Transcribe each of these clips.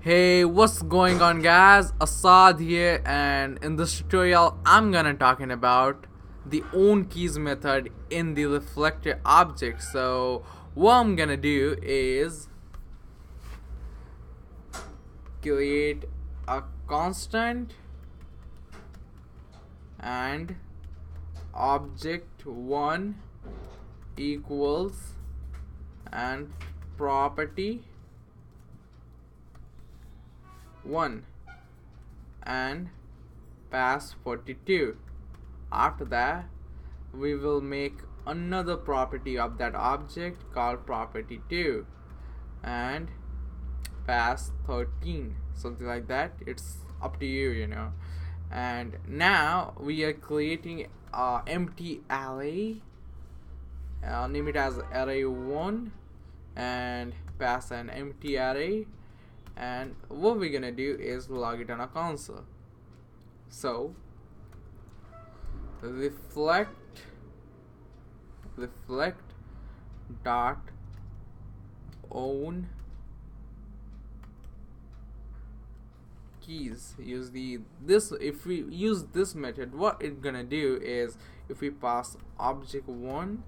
Hey, what's going on guys? Assad here, and in this tutorial I'm gonna talking about the own keys method in the reflector object. So what I'm gonna do is create a constant and object1 equals and property 1 and pass 42. After that we will make another property of that object called property 2 and pass 13, something like that. It's up to you. And now we are creating a empty array, name it as array1 and pass an empty array, and what we're gonna do is log it on a console. So reflect dot own keys. Use this. If we use this method, what it's gonna do is, if we pass object1,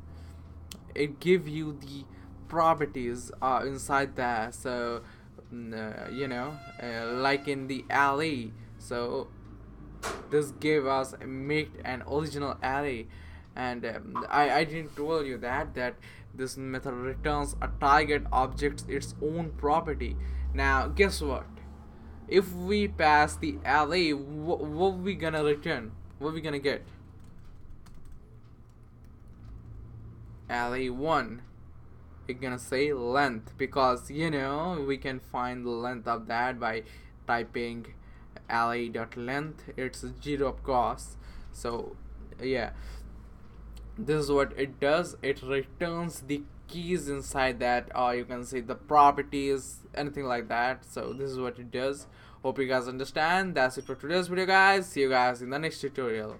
it give you the properties inside that. So like in the array. So this gave us make an original array, and I didn't tell you that this method returns a target object its own property. Now guess what? If we pass the array, what we gonna return? What we gonna get? Array1. It's gonna say length, because we can find the length of that by typing array.length. It's 0 of course. So yeah, this is what it does. It returns the keys inside that, or you can say the properties, anything like that. So this is what it does. Hope you guys understand. That's it for today's video guys. See you guys in the next tutorial.